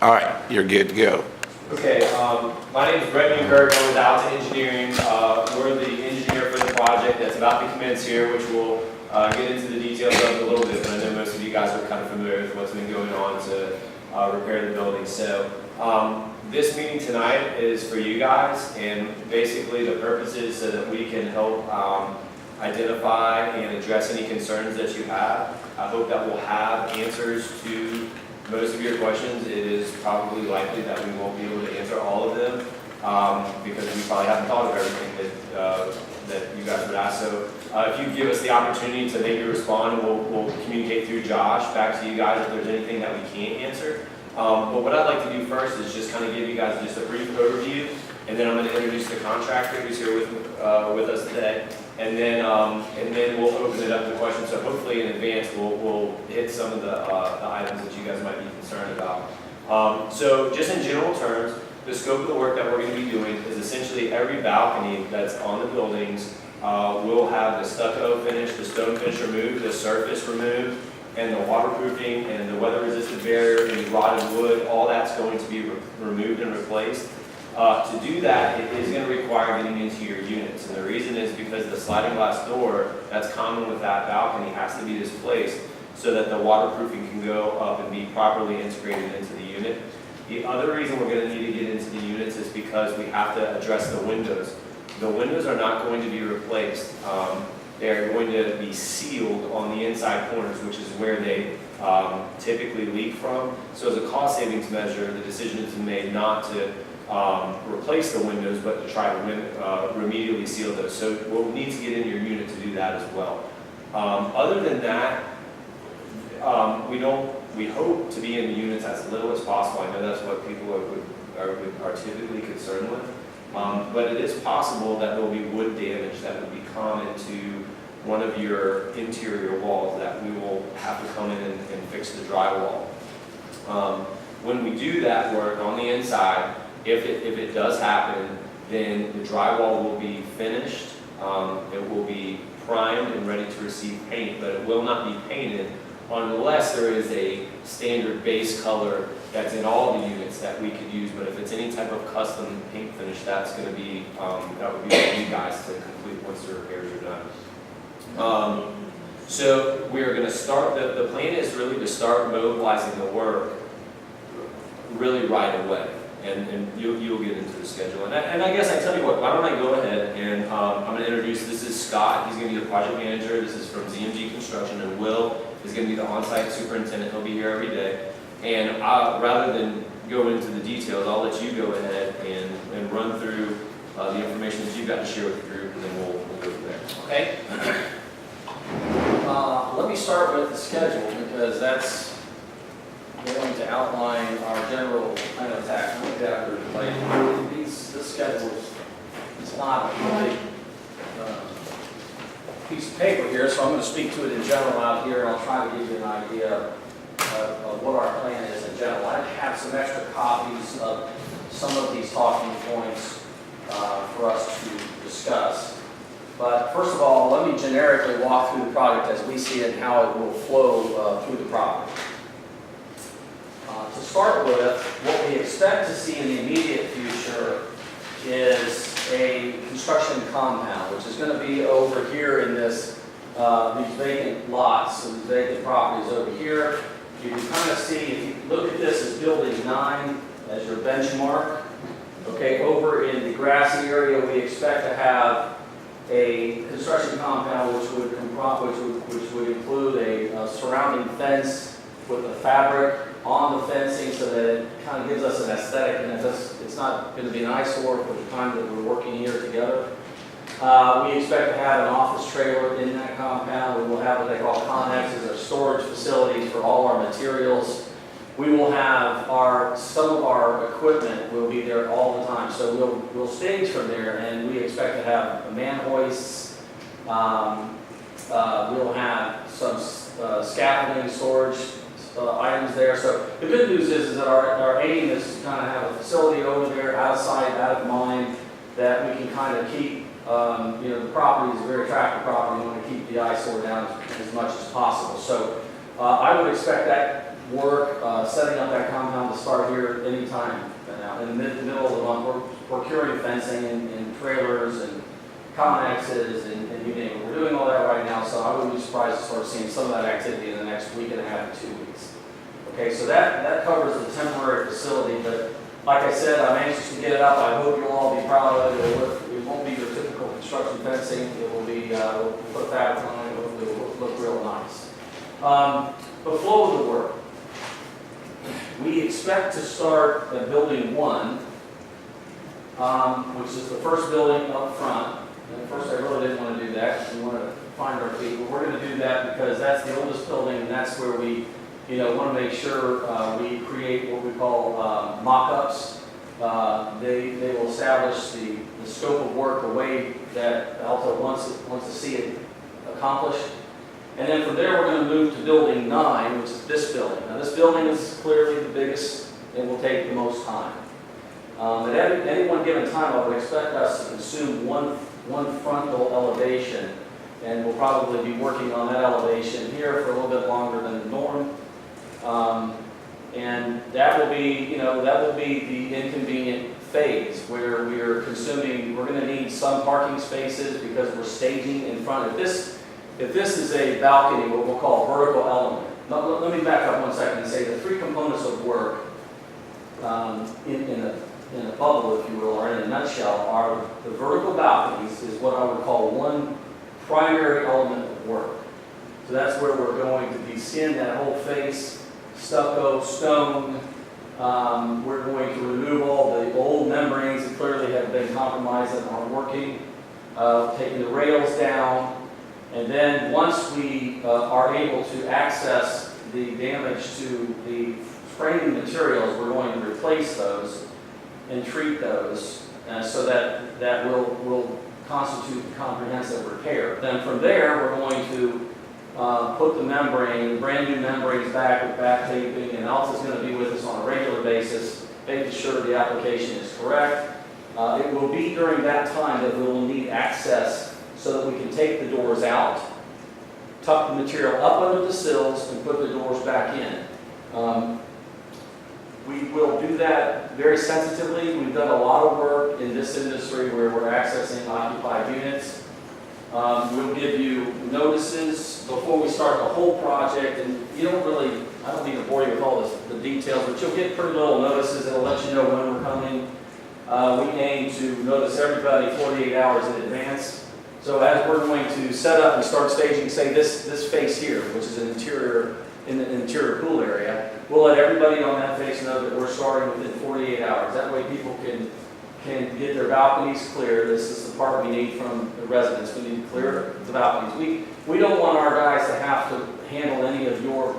All right, you're good to go. Okay, my name is Brett Newkirk. I'm with Alta Engineering. We're the engineer for the project that's about to commence here, which we'll get into the details of a little bit, but I know most of you guys are kind of familiar with what's been going on to repair the building. So this meeting tonight is for you guys, and basically the purpose is so that we can help identify and address any concerns that you have. I hope that we'll have answers to most of your questions. It is probably likely that we won't be able to answer all of them because we probably haven't thought of everything that you guys would ask. So if you give us the opportunity to maybe respond, we'll communicate through Josh back to you guys if there's anything that we can't answer. But what I'd like to do first is just kind of give you guys just a brief overview, and then I'm going to introduce the contractor who's here with us today, and then we'll open it up to questions. So hopefully in advance we'll hit some of the items that you guys might be concerned about. So just in general terms, the scope of the work that we're going to be doing is essentially every balcony that's on the buildings will have the stucco finish, the stone finish removed, the surface removed, and the waterproofing and the weather-resistant barrier and the rotted wood, all that's going to be removed and replaced. To do that, it is going to require getting into your units, and the reason is because the sliding glass door that's common with that balcony has to be displaced so that the waterproofing can go up and be properly integrated into the unit. The other reason we're going to need to get into the units is because we have to address the windows. The windows are not going to be replaced. They're going to be sealed on the inside corners, which is where they typically leak from. So as a cost savings measure, the decision has been made not to replace the windows, but to try to remedially seal those. So we'll need to get in your unit to do that as well. Other than that, we hope to be in the units as little as possible. I know that's what people are typically concerned with. But it is possible that there will be wood damage that would be common to one of your interior walls that we will have to come in and fix the drywall. When we do that work on the inside, if it does happen, then the drywall will be finished. It will be primed and ready to receive paint, but it will not be painted unless there is a standard base color that's in all the units that we could use. But if it's any type of custom paint finish, that's going to be that would be for you guys to complete once the repairs are done. So we're going to start. The plan is really to start mobilizing the work really right away, and you'll get into the schedule. And I guess I tell you what, why don't I go ahead and I'm going to introduce. This is Scott. He's going to be the project manager. This is from ZMG Construction, and Will is going to be the on-site superintendent. He'll be here every day. And rather than go into the details, I'll let you go ahead and run through the information that you've got to share with the group, and then we'll go from there. Okay? Let me start with the schedule, because that's going to outline our general plan of attack. I'll look at it later. This schedule is not a big piece of paper here, so I'm going to speak to it in general out here, and I'll try to give you an idea of what our plan is in general. I have some extra copies of some of these talking points for us to discuss. But first of all, let me generically walk through the project as we see it and how it will flow through the property. To start with, what we expect to see in the immediate future is a construction compound, which is going to be over here in this these vacant lots, so these vacant properties over here. You can kind of see, if you look at this as building 9 as your benchmark, okay, over in the grassy area, we expect to have a construction compound which would include a surrounding fence with the fabric on the fencing, so that it kind of gives us an aesthetic, and it's not going to be an eyesore for the time that we're working here together. We expect to have an office trailer in that compound. We will have what they call connexes, or storage facilities for all our materials. We will have some of our equipment will be there all the time. So we'll stage from there, and we expect to have man hoists. We'll have some scaffolding storage items there. So the good news is that our aim is to kind of have a facility over there, out of sight, out of mind, that we can kind of keep. The property is a very attractive property. We want to keep the eyesore down as much as possible. So I would expect work, setting up that compound to start here anytime now. In the middle of the month, we're procuring fencing and trailers and connexes and you name it. We're doing all that right now, so I wouldn't be surprised to start seeing some of that activity in the next week and a half to 2 weeks. Okay, so that covers the temporary facility, but like I said, I'm anxious to get it up. I hope you'll all be proud of it. It won't be your typical construction fencing. It will be, we'll put fabric on it. It will look real nice. The flow of the work. We expect to start at building 1, which is the first building up front. And at first I really didn't want to do that. We want to find our feet, but we're going to do that because that's the oldest building and that's where we want to make sure we create what we call mock-ups. They will establish the scope of work, the way that Alta wants to see it accomplished. And then from there, we're going to move to building 9, which is this building. Now, this building is clearly the biggest and will take the most time. At any one given time, I would expect us to consume one frontal elevation, and we'll probably be working on that elevation here for a little bit longer than the norm. And that will be, the inconvenient phase where we are consuming. We're going to need some parking spaces because we're staging in front of this. If this is a balcony, what we'll call a vertical element. Let me back up 1 second and say the 3 components of work in a bubble, if you will, or in a nutshell, are the vertical balconies is what I would call one primary element of work. So that's where we're going to be skin that whole face, stucco, stone. We're going to remove all the old membranes that clearly have been compromised and aren't working, taking the rails down. And then once we are able to access the damage to the framing materials, we're going to replace those and treat those so that will constitute comprehensive repair. Then from there, we're going to put the membrane, brand new membranes back with back taping, and Alta's going to be with us on a regular basis, making sure the application is correct. It will be during that time that we will need access so that we can take the doors out, tuck the material up under the sills, and put the doors back in. We will do that very sensitively. We've done a lot of work in this industry where we're accessing occupied units. We'll give you notices before we start the whole project, and I don't need to bore you with all the details, but you'll get pretty little notices. It'll let you know when we're coming. We aim to notice everybody 48 hours in advance. So as we're going to set up and start staging, say this face here, which is an interior pool area, we'll let everybody on that face know that we're starting within 48 hours. That way people can get their balconies clear. This is the part we need from the residents. We need to clear the balconies. We don't want our guys to have to handle any of your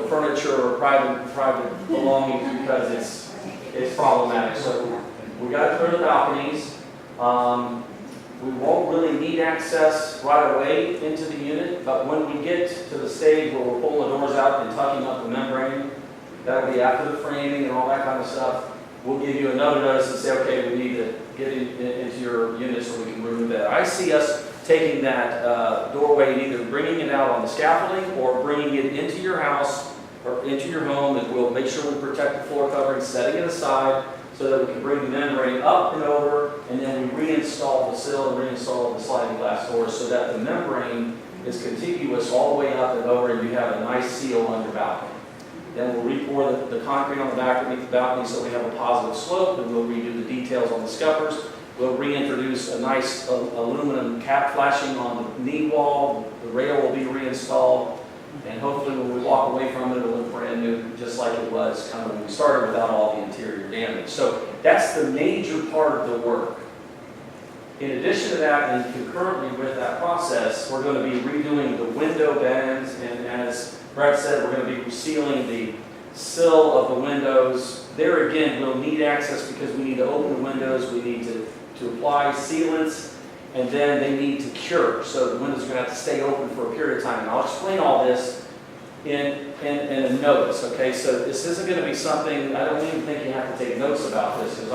furniture or private belongings because it's problematic. So we got to clear the balconies. We won't really need access right away into the unit, but when we get to the stage where we're pulling the doors out and tucking up the membrane, that'll be after the framing and all that kind of stuff. We'll give you another notice and say, okay, we need to get into your unit so we can remove that. I see us taking that doorway and either bringing it out on the scaffolding or bringing it into your house or into your home, and we'll make sure we protect the floor covering, setting it aside, so that we can bring the membrane up and over, and then we reinstall the sill and reinstall the sliding glass doors so that the membrane is contiguous all the way up and over, and you have a nice seal on your balcony. Then we'll re-pour the concrete on the back underneath the balcony so we have a positive slope, and we'll redo the details on the scuppers. We'll reintroduce a nice aluminum cap flashing on the knee wall. The rail will be reinstalled, and hopefully when we walk away from it, it'll look brand new, just like it was kind of when we started without all the interior damage. So that's the major part of the work. In addition to that, and concurrently with that process, we're going to be redoing the window bends, and as Brett said, we're going to be resealing the sill of the windows. There again, we'll need access because we need to open the windows, we need to apply sealants, and then they need to cure. So the windows are going to have to stay open for a period of time. And I'll explain all this in a notice, okay? So this isn't going to be something, I don't even think you have to take notes about this, because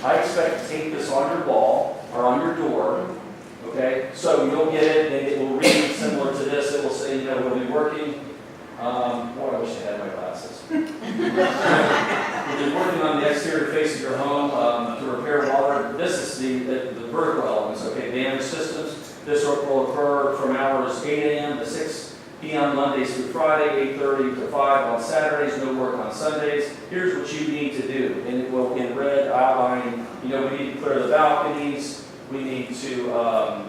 I expect to tape this on your wall or on your door, okay? So you'll get it, and it will read similar to this. It will say, we'll be working Boy, I wish I had my glasses. We've been working on the exterior face of your home to repair water. This is the vertical elements, okay, damage systems. This will occur from hours 8 a.m. to 6 p.m. Mondays through Friday, 8:30 to 5 on Saturdays, no work on Sundays. Here's what you need to do, and it will in red outline. You know, we need to clear the balconies. We need to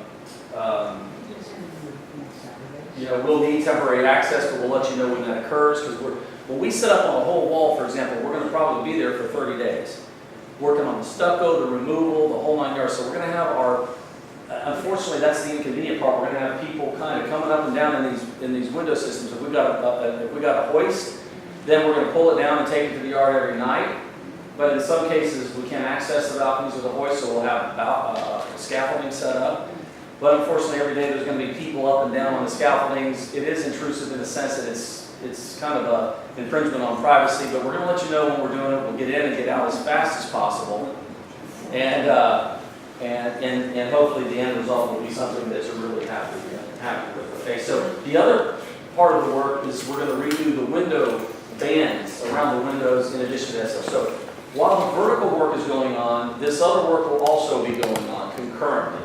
you know, we'll need temporary access, but we'll let you know when that occurs, because when we set up on a whole wall, for example, we're going to probably be there for 30 days, working on the stucco, the removal, the whole 9 yards. So we're going to have our, unfortunately, that's the inconvenient part. We're going to have people kind of coming up and down in these window systems. If we got a hoist, then we're going to pull it down and take it to the yard every night. But in some cases, we can't access the balconies with a hoist, so we'll have scaffolding set up. But unfortunately, every day there's going to be people up and down on the scaffoldings. It is intrusive in the sense that it's kind of an infringement on privacy, but we're going to let you know when we're doing it. We'll get in and get out as fast as possible. And hopefully the end result will be something that you're really happy with. Okay, so the other part of the work is we're going to redo the window bands around the windows in addition to that stuff. So while the vertical work is going on, this other work will also be going on concurrently.